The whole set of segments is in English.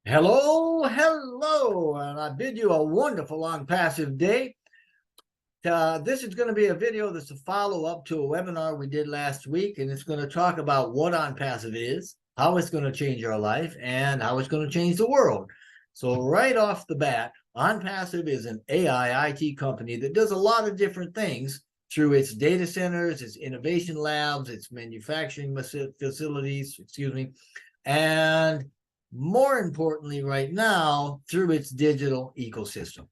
Hello, and I bid you a wonderful Onpassive day. This is going to be a video that's a follow-up to a webinar we did last week, and it's going to talk about what Onpassive is, how it's going to change our life, and how it's going to change the world. So right off the bat, Onpassive is an AI IT company that does a lot of different things through its data centers, its innovation labs, its manufacturing facilities, and more importantly right now, through its digital ecosystem.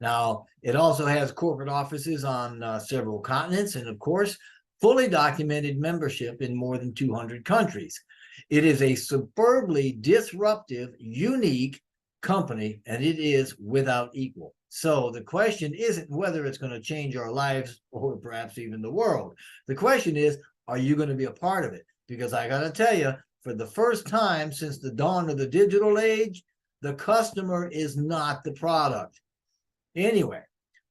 Now, it also has corporate offices on several continents and, of course, fully documented membership in more than 200 countries. It is a superbly disruptive, unique company, and it is without equal. So the question isn't whether it's going to change our lives or perhaps even the world. The question is, are you going to be a part of it? Because I got to tell you, for the first time since the dawn of the digital age, the customer is not the product. Anyway,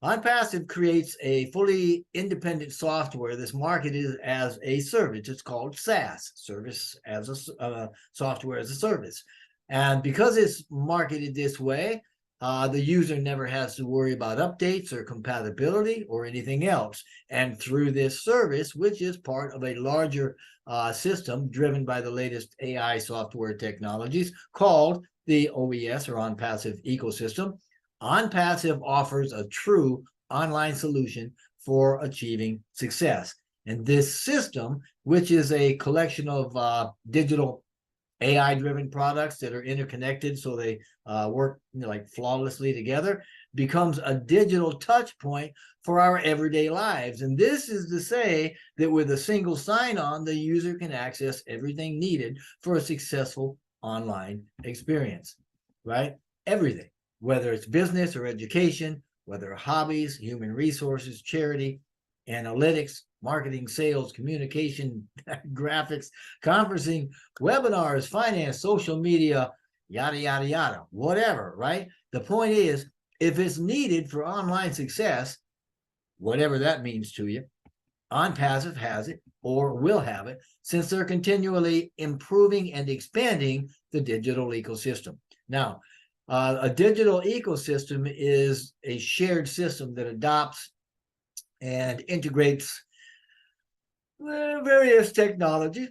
Onpassive creates a fully independent software that's marketed as a service. It's called SaaS, service as a software as a service. And because it's marketed this way, the user never has to worry about updates or compatibility or anything else. And through this service, which is part of a larger system driven by the latest AI software technologies called the OES or Onpassive ecosystem, Onpassive offers a true online solution for achieving success. And this system, which is a collection of digital AI-driven products that are interconnected so they work like flawlessly together, becomes a digital touch point for our everyday lives. And this is to say that with a single sign-on, the user can access everything needed for a successful online experience, right? Everything, whether it's business or education, whether hobbies, human resources, charity, analytics, marketing, sales, communication, graphics, conferencing, webinars, finance, social media, yada, yada, yada, whatever, right? The point is, if it's needed for online success, whatever that means to you, Onpassive has it or will have it, since they're continually improving and expanding the digital ecosystem. Now, a digital ecosystem is a shared system that adopts and integrates various technology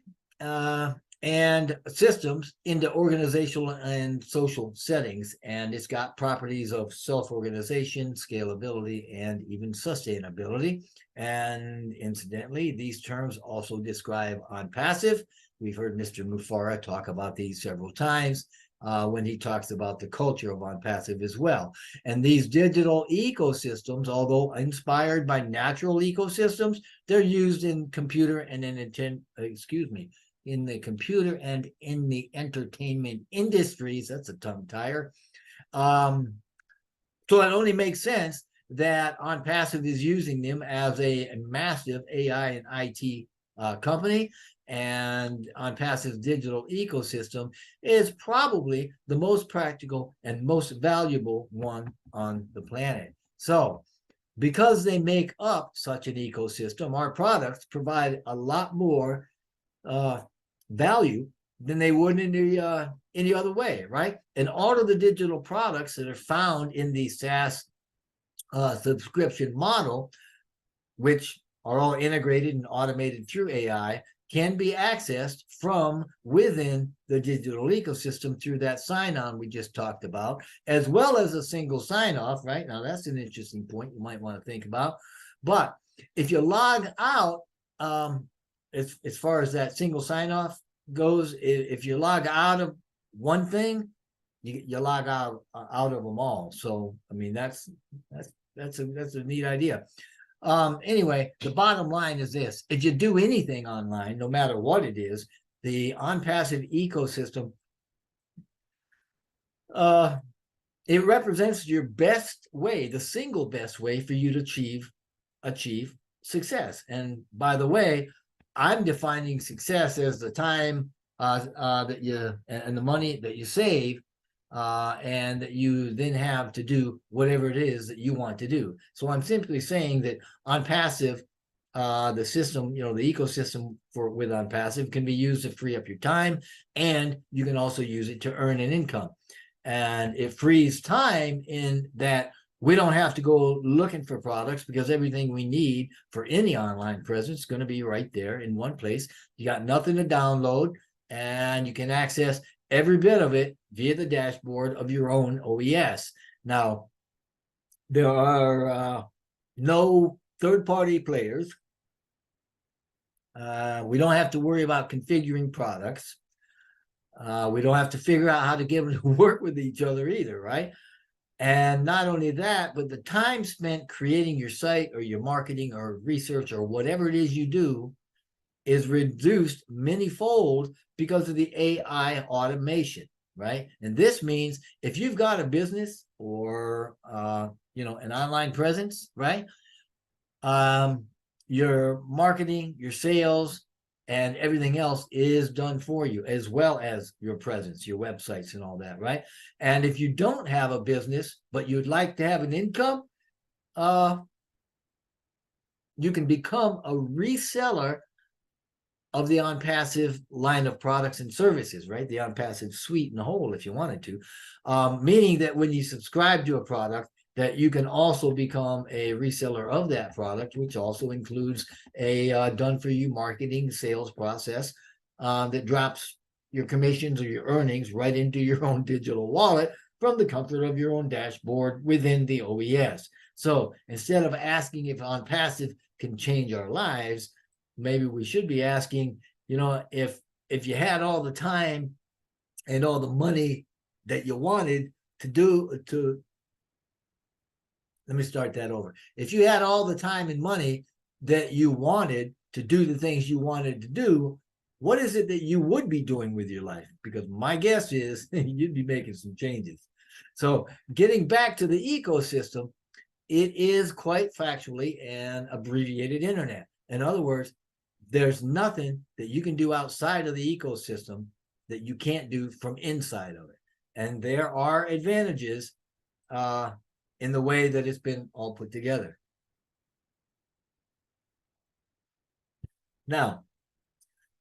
and systems into organizational and social settings. And it's got properties of self-organization, scalability, and even sustainability. And incidentally, these terms also describe Onpassive. We've heard Mr. Mufareh talk about these several times when he talks about the culture of Onpassive as well. And these digital ecosystems, although inspired by natural ecosystems, they're used in computer and in the computer and in the entertainment industries. That's a tongue tire. So it only makes sense that Onpassive is using them as a massive AI and IT company. And Onpassive's digital ecosystem is probably the most practical and most valuable one on the planet. So because they make up such an ecosystem, our products provide a lot more value than they would in any other way, right? And all of the digital products that are found in the SaaS subscription model, which are all integrated and automated through AI, can be accessed from within the digital ecosystem through that sign-on we just talked about, as well as a single sign-off, right? Now, that's an interesting point you might want to think about. But if you log out, as far as that single sign-off goes, if you log out of one thing, you log out of them all. So, I mean, that's a neat idea. Anyway, the bottom line is this: if you do anything online, no matter what it is, the Onpassive ecosystem, it represents your best way, the single best way for you to achieve success. And by the way, I'm defining success as the time that you and the money that you save and that you then have to do whatever it is that you want to do. So I'm simply saying that Onpassive, the system, the ecosystem with Onpassive can be used to free up your time, and you can also use it to earn an income. And it frees time in that we don't have to go looking for products, because everything we need for any online presence is going to be right there in one place. You got nothing to download, and you can access every bit of it via the dashboard of your own OES. Now, there are no third-party players. We don't have to worry about configuring products. We don't have to figure out how to get them to work with each other either, right? And not only that, but the time spent creating your site or your marketing or research or whatever it is you do is reduced many-fold because of the AI automation, right? And this means if you've got a business or an online presence, right? Your marketing, your sales, and everything else is done for you, as well as your presence, your websites and all that, right? And if you don't have a business, but you'd like to have an income, you can become a reseller of the Onpassive line of products and services, right? The Onpassive suite in the whole, if you wanted to, meaning that when you subscribe to a product, that you can also become a reseller of that product, which also includes a done-for-you marketing sales process that drops your commissions or your earnings right into your own digital wallet from the comfort of your own dashboard within the OES. So instead of asking if Onpassive can change our lives, maybe we should be asking, if you had all the time and all the money that you wanted let me start that over. If you had all the time and money that you wanted to do the things you wanted to do, what is it that you would be doing with your life? Because my guess is you'd be making some changes. So getting back to the ecosystem, it is quite factually an abbreviated internet. In other words, there's nothing that you can do outside of the ecosystem that you can't do from inside of it. And there are advantages in the way that it's been all put together. Now,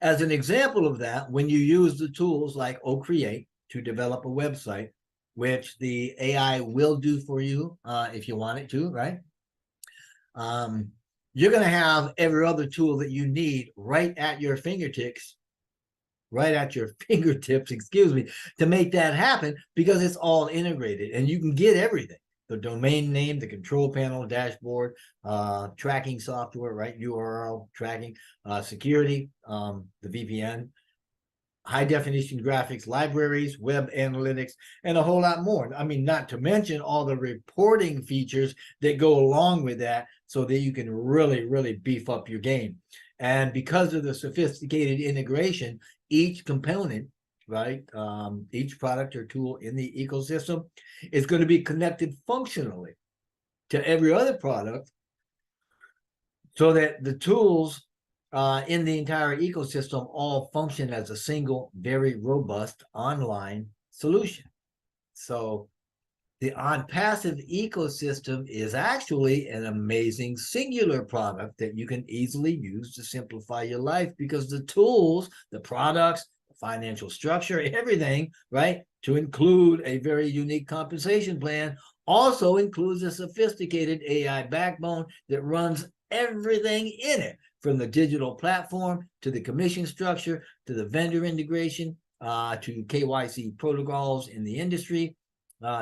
as an example of that, when you use the tools like OCreate to develop a website, which the AI will do for you if you want it to, right? You're going to have every other tool that you need right at your fingertips, excuse me, to make that happen, because it's all integrated and you can get everything. The domain name, the control panel, dashboard, tracking software, right? URL tracking, security, the VPN, high definition graphics, libraries, web analytics, and a whole lot more. I mean, not to mention all the reporting features that go along with that, so that you can really, really beef up your game. And because of the sophisticated integration, each component, right, each product or tool in the ecosystem is going to be connected functionally to every other product, so that the tools in the entire ecosystem all function as a single, very robust online solution. So the Onpassive ecosystem is actually an amazing singular product that you can easily use to simplify your life, because the tools, the products, financial structure, everything, right, to include a very unique compensation plan, also includes a sophisticated AI backbone that runs everything in it, from the digital platform to the commission structure to the vendor integration to KYC protocols in the industry,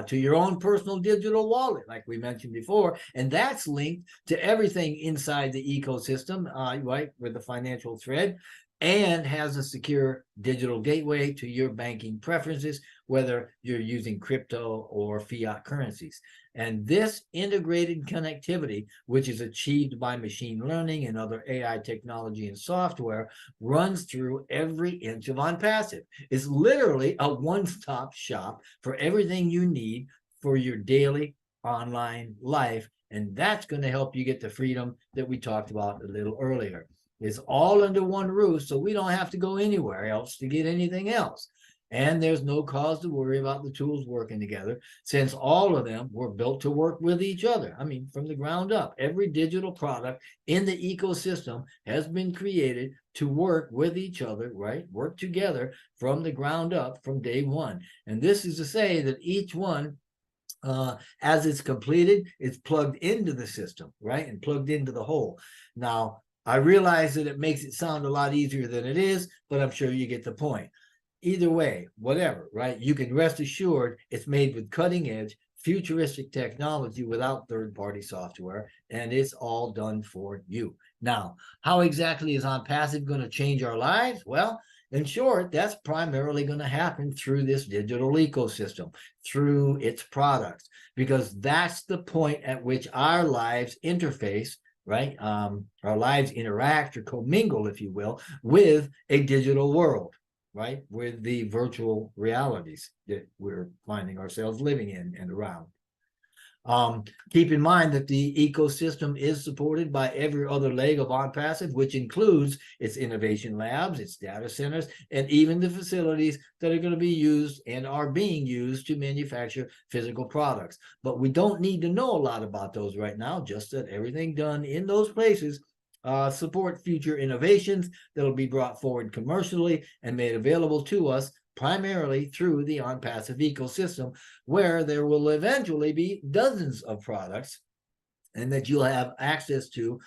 to your own personal digital wallet, like we mentioned before. And that's linked to everything inside the ecosystem, right, with the financial thread, and has a secure digital gateway to your banking preferences, whether you're using crypto or fiat currencies. And this integrated connectivity, which is achieved by machine learning and other AI technology and software, runs through every inch of Onpassive. It's literally a one-stop shop for everything you need for your daily online life. And that's going to help you get the freedom that we talked about a little earlier. It's all under one roof, so we don't have to go anywhere else to get anything else. And there's no cause to worry about the tools working together, since all of them were built to work with each other. I mean, from the ground up, every digital product in the ecosystem has been created to work with each other, right? Work together from the ground up from day one. And this is to say that each one, as it's completed, it's plugged into the system, right? And plugged into the whole. Now, I realize that it makes it sound a lot easier than it is, but I'm sure you get the point. Either way, whatever, right? You can rest assured it's made with cutting edge, futuristic technology without third-party software, and it's all done for you. Now, how exactly is Onpassive going to change our lives? Well, in short, that's primarily going to happen through this digital ecosystem, through its products, because that's the point at which our lives interface, right? Our lives interact or commingle, if you will, with a digital world, right? With the virtual realities that we're finding ourselves living in and around. Keep in mind that the ecosystem is supported by every other leg of Onpassive, which includes its innovation labs, its data centers, and even the facilities that are going to be used and are being used to manufacture physical products. But we don't need to know a lot about those right now, just that everything done in those places support future innovations that will be brought forward commercially and made available to us primarily through the Onpassive ecosystem, where there will eventually be dozens of products and that you'll have access to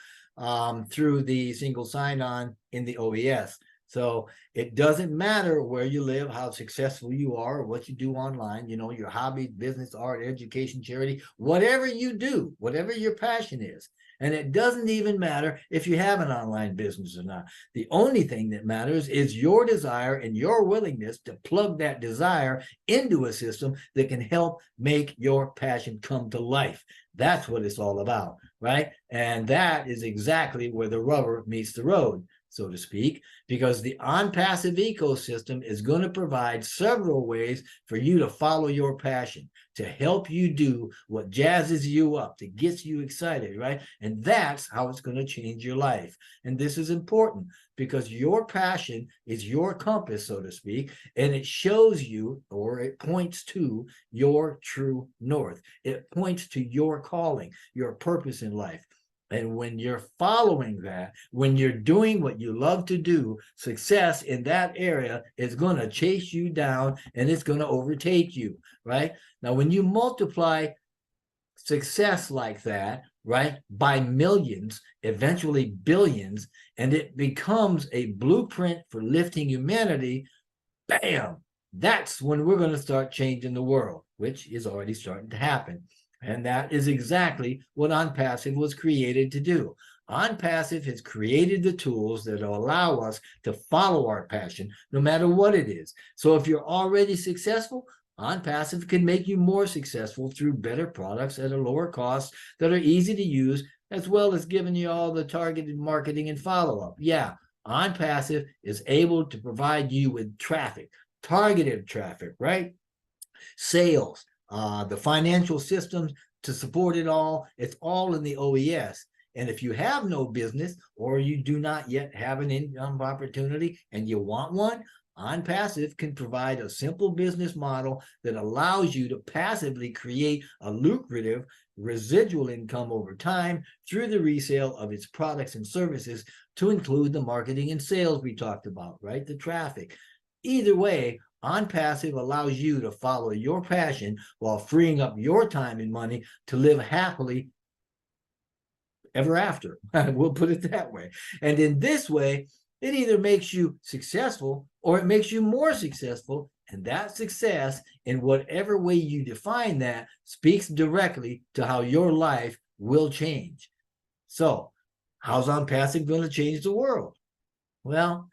through the single sign-on in the OES. So it doesn't matter where you live, how successful you are, or what you do online, you know, your hobby, business, art, education, charity, whatever you do, whatever your passion is. And it doesn't even matter if you have an online business or not. The only thing that matters is your desire and your willingness to plug that desire into a system that can help make your passion come to life. That's what it's all about, right? And that is exactly where the rubber meets the road, so to speak, because the Onpassive ecosystem is going to provide several ways for you to follow your passion, to help you do what jazzes you up, that gets you excited, right? And that's how it's going to change your life. And this is important because your passion is your compass, so to speak, and it shows you, or it points to, your true north. It points to your calling, your purpose in life. And when you're following that, when you're doing what you love to do, success in that area is going to chase you down and it's going to overtake you, right? Now, when you multiply success like that, right, by millions, eventually billions, and it becomes a blueprint for lifting humanity, bam, that's when we're going to start changing the world, which is already starting to happen. And that is exactly what Onpassive was created to do. Onpassive has created the tools that will allow us to follow our passion, no matter what it is. So if you're already successful, Onpassive can make you more successful through better products at a lower cost that are easy to use, as well as giving you all the targeted marketing and follow-up. Yeah, Onpassive is able to provide you with traffic, targeted traffic, right? Sales, the financial systems to support it all. It's all in the OES. And if you have no business or you do not yet have an income opportunity and you want one, Onpassive can provide a simple business model that allows you to passively create a lucrative residual income over time through the resale of its products and services, to include the marketing and sales we talked about, right? The traffic. Either way, Onpassive allows you to follow your passion while freeing up your time and money to live happily ever after. We'll put it that way. And in this way, it either makes you successful or it makes you more successful. And that success, in whatever way you define that, speaks directly to how your life will change. So, how's Onpassive going to change the world? Well,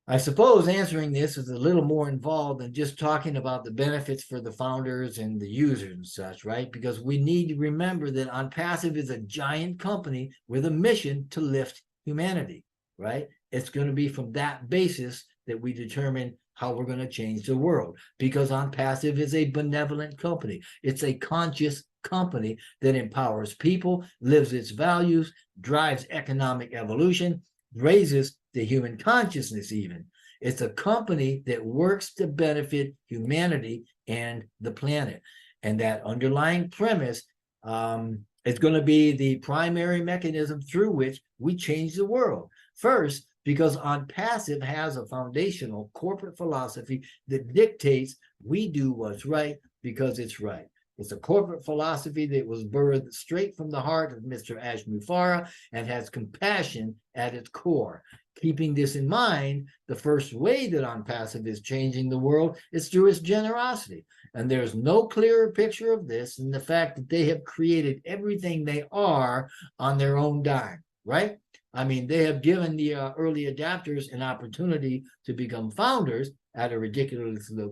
I suppose answering this is a little more involved than just talking about the benefits for the founders and the users and such, right? Because we need to remember that Onpassive is a giant company with a mission to lift humanity, right? It's going to be from that basis that we determine how we're going to change the world, because Onpassive is a benevolent company. It's a conscious company that empowers people, lives its values, drives economic evolution, raises the human consciousness even. It's a company that works to benefit humanity and the planet. And that underlying premise is going to be the primary mechanism through which we change the world. First, because Onpassive has a foundational corporate philosophy that dictates we do what's right because it's right. It's a corporate philosophy that was birthed straight from the heart of Mr. Mufareh and has compassion at its core. Keeping this in mind, the first way that Onpassive is changing the world is through its generosity. And there's no clearer picture of this than the fact that they have created everything they are on their own dime, right? I mean, they have given the early adapters an opportunity to become founders at a ridiculously low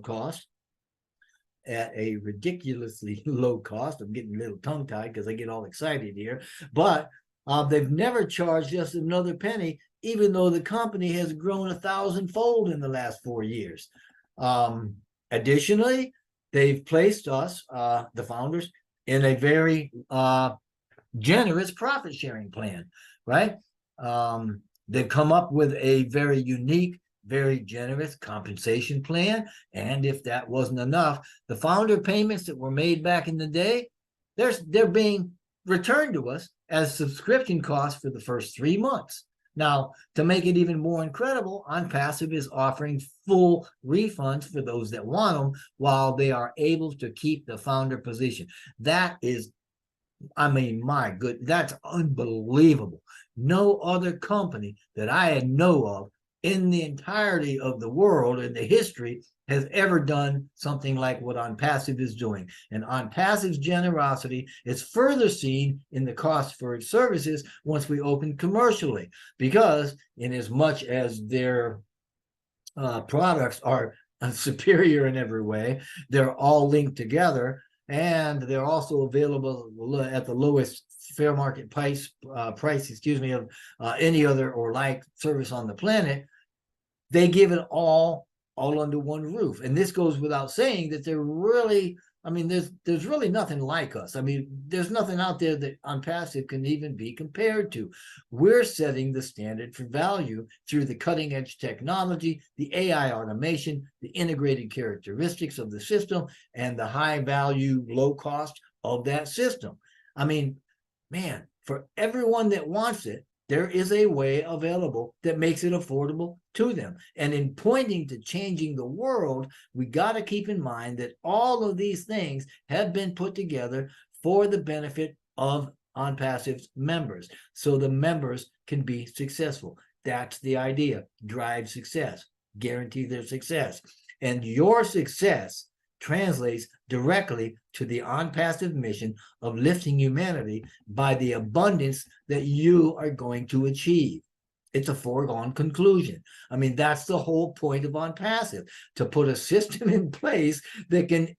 cost. I'm getting a little tongue-tied because I get all excited here. But they've never charged just another penny, even though the company has grown 1,000-fold in the last 4 years. Additionally, they've placed us, the founders, in a very generous profit-sharing plan, right? They've come up with a very unique, very generous compensation plan. And if that wasn't enough, the founder payments that were made back in the day, they're being returned to us as subscription costs for the first 3 months. Now, to make it even more incredible, Onpassive is offering full refunds for those that want them while they are able to keep the founder position. That is, I mean, my good, that's unbelievable. No other company that I know of in the entirety of the world, in the history, has ever done something like what Onpassive is doing. And Onpassive's generosity is further seen in the cost for its services once we open commercially, because in as much as their products are superior in every way, they're all linked together, and they're also available at the lowest fair market price, of any other or like service on the planet. They give it all under one roof. And this goes without saying that they're really, I mean, there's really nothing like us. I mean, there's nothing out there that Onpassive can even be compared to. We're setting the standard for value through the cutting edge technology, the AI automation, the integrated characteristics of the system, and the high value, low cost of that system. I mean, man, for everyone that wants it, there is a way available that makes it affordable to them. And in pointing to changing the world, we got to keep in mind that all of these things have been put together for the benefit of Onpassive's members, so the members can be successful. That's the idea. Drive success, guarantee their success. And your success translates directly to the Onpassive mission of lifting humanity by the abundance that you are going to achieve. It's a foregone conclusion. I mean, that's the whole point of Onpassive, to put a system in place that can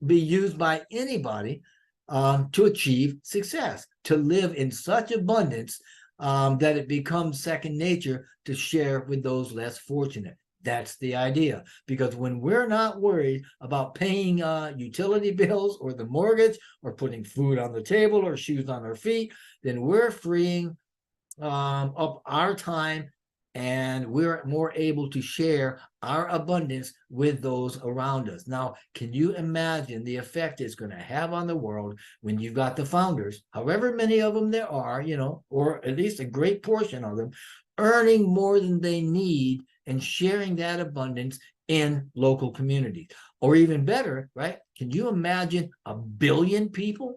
be used by anybody to achieve success, to live in such abundance that it becomes second nature to share with those less fortunate. That's the idea, because when we're not worried about paying utility bills or the mortgage or putting food on the table or shoes on our feet, then we're freeing up our time, and we're more able to share our abundance with those around us. Now, can you imagine the effect it's going to have on the world when you've got the founders, however many of them there are, you know, or at least a great portion of them, earning more than they need and sharing that abundance in local communities? Or even better, right? Can you imagine 1 billion people,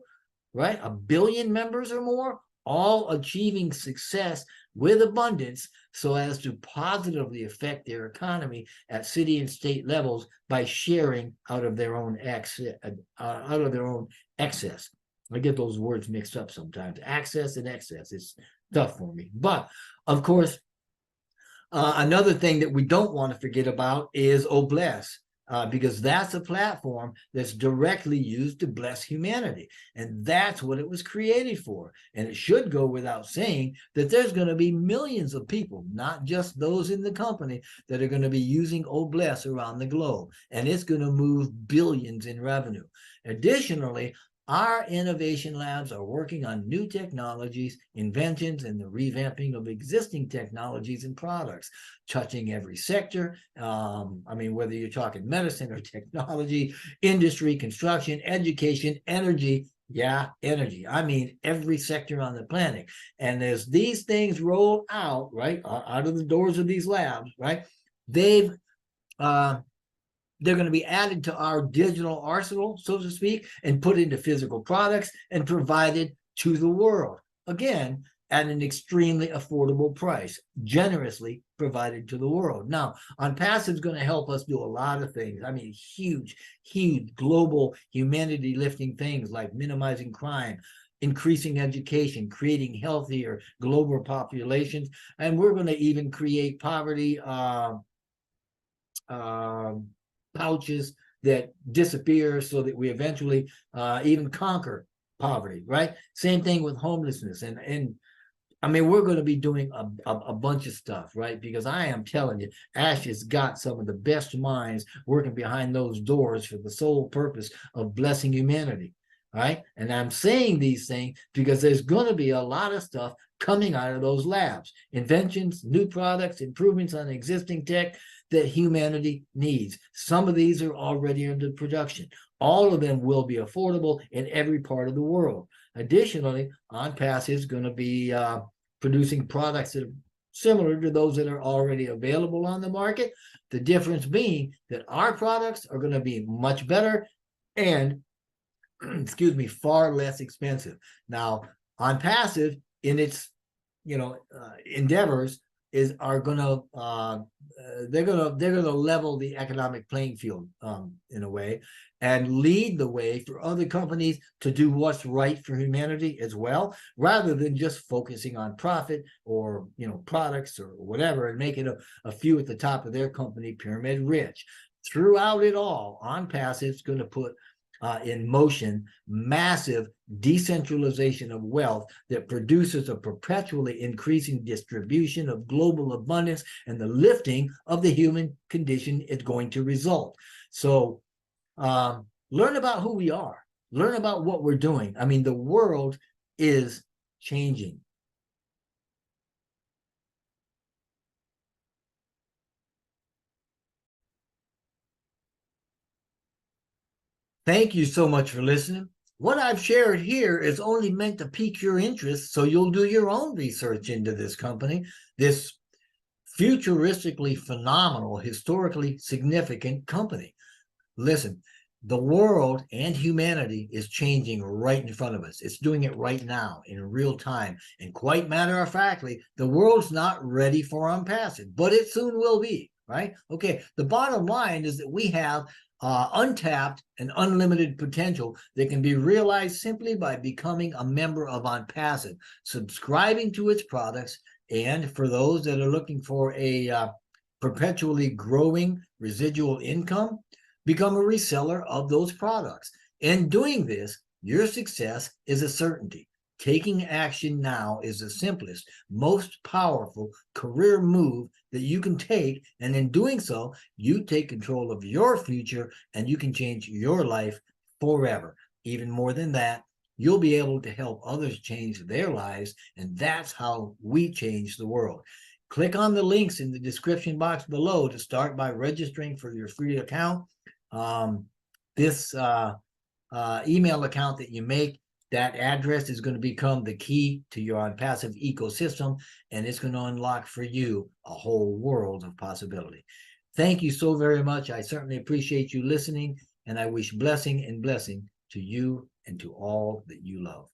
right? 1 billion members or more, all achieving success with abundance so as to positively affect their economy at city and state levels by sharing out of their own excess. I get those words mixed up sometimes. Access and excess. It's tough for me. But of course, another thing that we don't want to forget about is Bless, because that's a platform that's directly used to bless humanity. And that's what it was created for. And it should go without saying that there's going to be millions of people, not just those in the company, that are going to be using Bless around the globe. And it's going to move billions in revenue. Additionally, Our innovation labs are working on new technologies, inventions, and the revamping of existing technologies and products, touching every sector. I mean, whether you're talking medicine or technology, industry, construction, education, energy. Yeah, energy. I mean, every sector on the planet. And as these things roll out, right, out of the doors of these labs, right, they're going to be added to our digital arsenal, so to speak, and put into physical products and provided to the world. Again, at an extremely affordable price, generously provided to the world. Now, Onpassive is going to help us do a lot of things. I mean, huge, huge global humanity lifting things like minimizing crime, increasing education, creating healthier global populations, and we're going to even create poverty pouches that disappear so that we eventually even conquer poverty, right? Same thing with homelessness. And I mean, we're going to be doing a bunch of stuff, right? Because I am telling you, Ash has got some of the best minds working behind those doors for the sole purpose of blessing humanity, right? And I'm saying these things because there's going to be a lot of stuff coming out of those labs, inventions, new products, improvements on existing tech that humanity needs. Some of these are already under production. All of them will be affordable in every part of the world. Additionally, Onpassive is going to be producing products that are similar to those that are already available on the market. The difference being that our products are going to be much better and, excuse me, far less expensive. Now, Onpassive in its endeavors are going to they're going to level the economic playing field in a way and lead the way for other companies to do what's right for humanity as well, rather than just focusing on profit or products or whatever and making a few at the top of their company pyramid rich. Throughout it all, Onpassive is going to put in motion massive decentralization of wealth that produces a perpetually increasing distribution of global abundance, and the lifting of the human condition is going to result. So learn about who we are, learn about what we're doing. I mean, the world is changing. Thank you so much for listening. What I've shared here is only meant to pique your interest so you'll do your own research into this company, this futuristically phenomenal, historically significant company. Listen, the world and humanity is changing right in front of us. It's doing it right now in real time. And quite matter of factly, the world's not ready for Onpassive, but it soon will be, right? Okay, the bottom line is that we have untapped and unlimited potential that can be realized simply by becoming a member of Onpassive, subscribing to its products, and for those that are looking for a perpetually growing residual income, become a reseller of those products. In doing this, your success is a certainty. Taking action now is the simplest, most powerful career move that you can take. And in doing so, you take control of your future and you can change your life forever. Even more than that, you'll be able to help others change their lives. And that's how we change the world. Click on the links in the description box below to start by registering for your free account. This email account that you make, that address is going to become the key to your Onpassive ecosystem, and it's going to unlock for you a whole world of possibility. Thank you so very much. I certainly appreciate you listening, and I wish blessing and blessing to you and to all that you love.